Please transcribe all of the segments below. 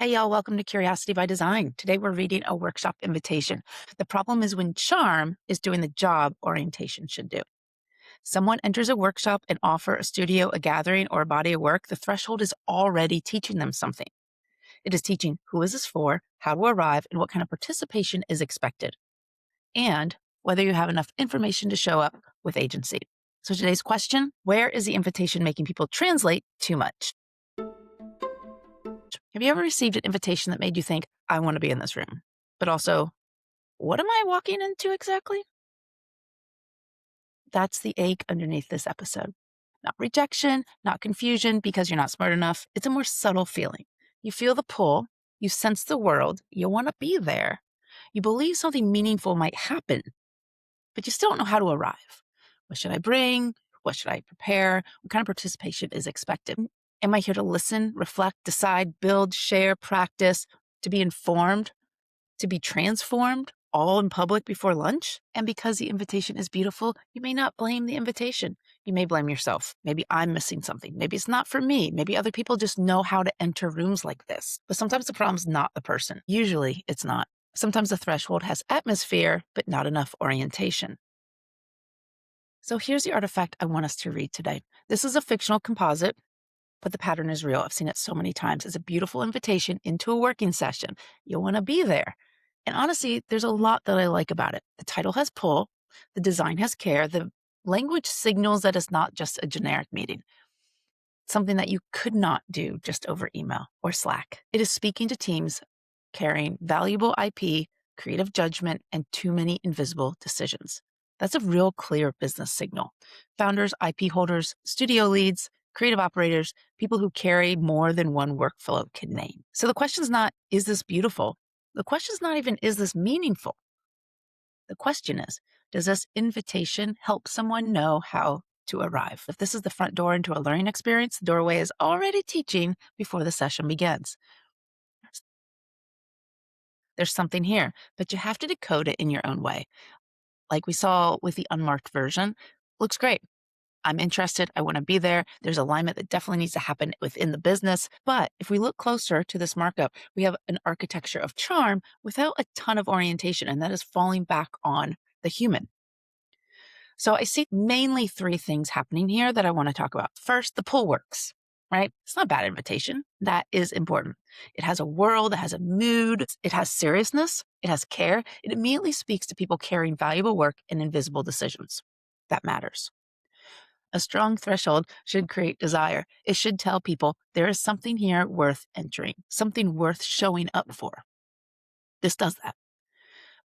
Hey, y'all, welcome to Curiosity by Design. Today we're reading a workshop invitation. The problem is when charm is doing the job orientation should do. Someone enters a workshop and offer a studio, a gathering, or a body of work, the threshold is already teaching them something. It is teaching who is this for, how to arrive, and what kind of participation is expected, and whether you have enough information to show up with agency. So today's question, where is the invitation making people translate too much? Have you ever received an invitation that made you think, I want to be in this room, but also, what am I walking into exactly? That's the ache underneath this episode. Not rejection, not confusion because you're not smart enough. It's a more subtle feeling. You feel the pull, you sense the world, you want to be there. You believe something meaningful might happen, but you still don't know how to arrive. What should I bring? What should I prepare? What kind of participation is expected? Am I here to listen, reflect, decide, build, share, practice, to be informed, to be transformed, all in public before lunch? And because the invitation is beautiful, you may not blame the invitation. You may blame yourself. Maybe I'm missing something. Maybe it's not for me. Maybe other people just know how to enter rooms like this. But sometimes the problem's not the person. Usually it's not. Sometimes the threshold has atmosphere, but not enough orientation. So here's the artifact I want us to read today. This is a fictional composite, but the pattern is real. I've seen it so many times. It's a beautiful invitation into a working session. You'll want to be there. And honestly, there's a lot that I like about it. The title has pull, the design has care, the language signals that it's not just a generic meeting, something that you could not do just over email or Slack. It is speaking to teams carrying valuable IP, creative judgment, and too many invisible decisions. That's a real clear business signal. Founders, IP holders, studio leads, creative operators, people who carry more than one workflow can name. So the question's not, is this beautiful? The question's not even, is this meaningful? The question is, does this invitation help someone know how to arrive? If this is the front door into a learning experience, the doorway is already teaching before the session begins. There's something here, but you have to decode it in your own way. Like we saw with the unmarked version, looks great. I'm interested. I want to be there. There's alignment that definitely needs to happen within the business. But if we look closer to this markup, we have an architecture of charm without a ton of orientation, and that is falling back on the human. So I see mainly three things happening here that I want to talk about. First, the pull works, right? It's not a bad invitation. That is important. It has a world, it has a mood, it has seriousness, it has care. It immediately speaks to people carrying valuable work and invisible decisions. That matters. A strong threshold should create desire. It should tell people there is something here worth entering, something worth showing up for. This does that.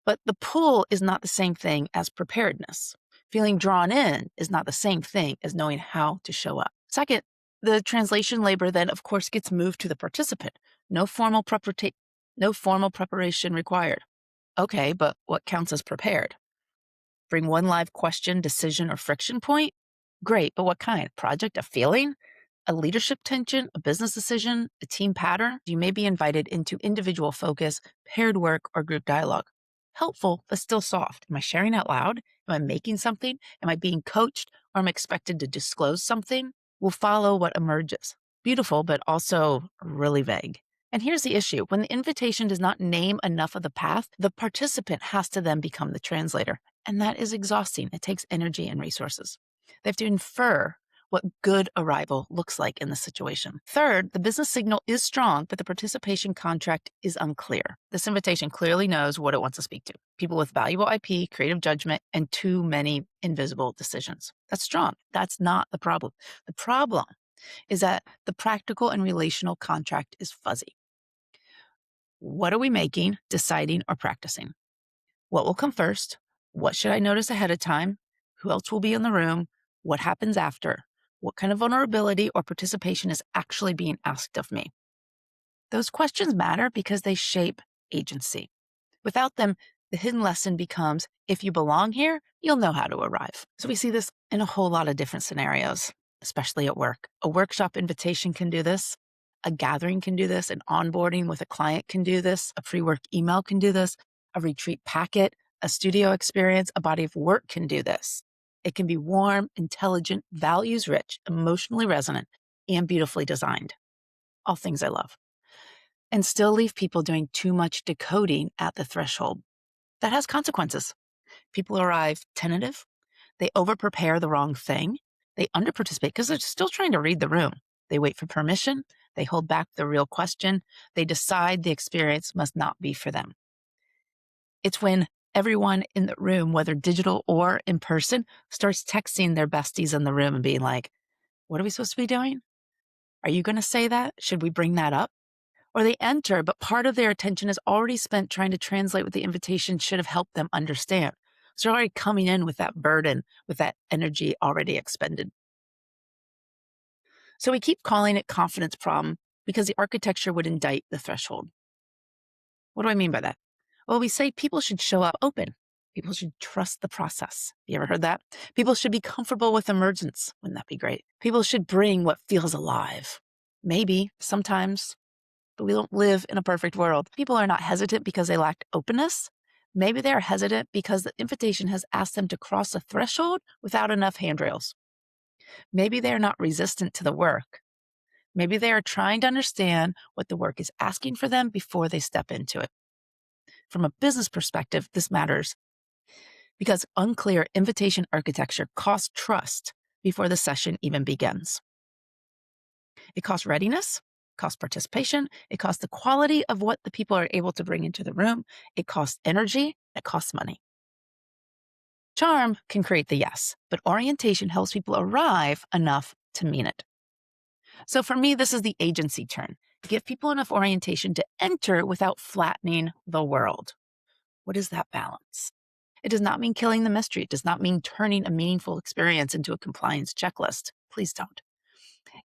But the pull is not the same thing as preparedness. Feeling drawn in is not the same thing as knowing how to show up. Second, the translation labor then, of course, gets moved to the participant. No formal preparation required. Okay, but what counts as prepared? Bring one live question, decision, or friction point? Great, but what kind? Project, a feeling? A leadership tension, a business decision, a team pattern? You may be invited into individual focus, paired work, or group dialogue. Helpful, but still soft. Am I sharing out loud? Am I making something? Am I being coached? Or am I expected to disclose something? We'll follow what emerges. Beautiful, but also really vague. And here's the issue. When the invitation does not name enough of the path, the participant has to then become the translator. And that is exhausting. It takes energy and resources. They have to infer what good arrival looks like in the situation. Third, the business signal is strong, but the participation contract is unclear. This invitation clearly knows what it wants to speak to. People with valuable IP, creative judgment, and too many invisible decisions. That's strong. That's not the problem. The problem is that the practical and relational contract is fuzzy. What are we making, deciding, or practicing? What will come first? What should I notice ahead of time? Who else will be in the room? What happens after? What kind of vulnerability or participation is actually being asked of me? Those questions matter because they shape agency. Without them, the hidden lesson becomes, if you belong here, you'll know how to arrive. So we see this in a whole lot of different scenarios, especially at work. A workshop invitation can do this. A gathering can do this. An onboarding with a client can do this. A pre-work email can do this. A retreat packet, a studio experience, a body of work can do this. It can be warm, intelligent, values-rich, emotionally resonant, and beautifully designed. All things I love. and still leave people doing too much decoding at the threshold. That has consequences. People arrive tentative, they over-prepare the wrong thing, they under-participate because they're still trying to read the room. They wait for permission, they hold back the real question, they decide the experience must not be for them. It's when everyone in the room, whether digital or in person, starts texting their besties in the room and being like, what are we supposed to be doing? Are you going to say that? Should we bring that up? Or they enter, but part of their attention is already spent trying to translate what the invitation should have helped them understand. So they're already coming in with that burden, with that energy already expended. So we keep calling it confidence problem because the architecture would indict the threshold. What do I mean by that? Well, we say people should show up open. People should trust the process. You ever heard that? People should be comfortable with emergence. Wouldn't that be great? People should bring what feels alive. Maybe, sometimes, but we don't live in a perfect world. People are not hesitant because they lack openness. Maybe they are hesitant because the invitation has asked them to cross a threshold without enough handrails. Maybe they are not resistant to the work. Maybe they are trying to understand what the work is asking for them before they step into it. From a business perspective, this matters because unclear invitation architecture costs trust before the session even begins. It costs readiness, costs participation, it costs the quality of what the people are able to bring into the room, it costs energy, it costs money. Charm can create the yes, but orientation helps people arrive enough to mean it. So for me, this is the agency turn. Give people enough orientation to enter without flattening the world. What is that balance? It does not mean killing the mystery. It does not mean turning a meaningful experience into a compliance checklist. Please don't.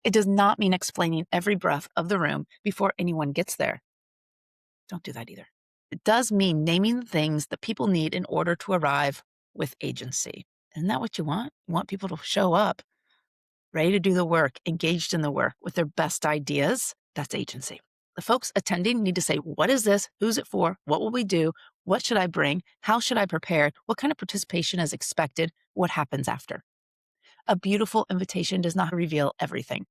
It does not mean explaining every breath of the room before anyone gets there. Don't do that either. It does mean naming the things that people need in order to arrive with agency. Isn't that what you want? You want people to show up, ready to do the work, engaged in the work with their best ideas. That's agency. The folks attending need to say, what is this? Who's it for? What will we do? What should I bring? How should I prepare? What kind of participation is expected? What happens after? A beautiful invitation does not reveal everything,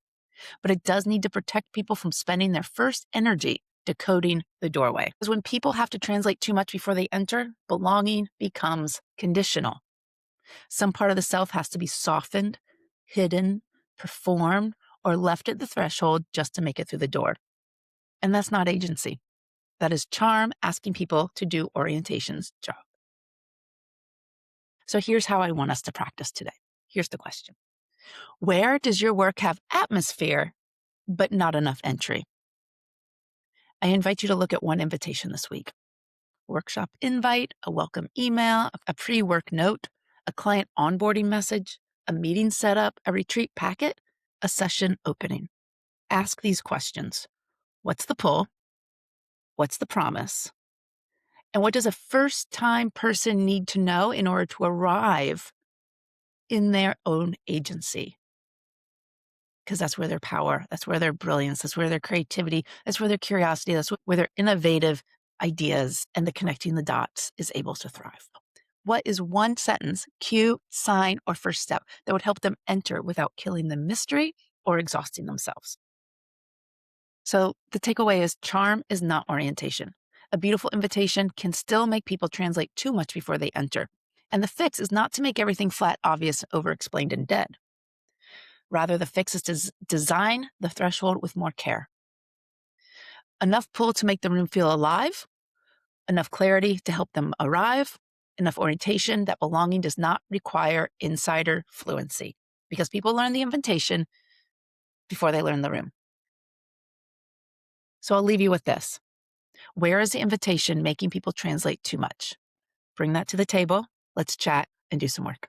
but it does need to protect people from spending their first energy decoding the doorway. Because when people have to translate too much before they enter, belonging becomes conditional. Some part of the self has to be softened, hidden, performed, or left at the threshold just to make it through the door. And that's not agency. That is charm asking people to do orientation's job. So here's how I want us to practice today. Here's the question. Where does your work have atmosphere, but not enough entry? I invite you to look at one invitation this week. Workshop invite, a welcome email, a pre-work note, a client onboarding message, a meeting setup, a retreat packet, a session opening. Ask these questions. What's the pull? What's the promise? And what does a first-time person need to know in order to arrive in their own agency? Because that's where their power, that's where their brilliance, that's where their creativity, that's where their curiosity, that's where their innovative ideas and the connecting the dots is able to thrive. What is one sentence, cue, sign, or first step that would help them enter without killing the mystery or exhausting themselves? So the takeaway is charm is not orientation. A beautiful invitation can still make people translate too much before they enter. And the fix is not to make everything flat, obvious, over-explained, and dead. Rather, the fix is to design the threshold with more care. Enough pull to make the room feel alive, enough clarity to help them arrive, enough orientation that belonging does not require insider fluency, because people learn the invitation before they learn the room. So I'll leave you with this. Where is the invitation making people translate too much? Bring that to the table. Let's chat and do some work.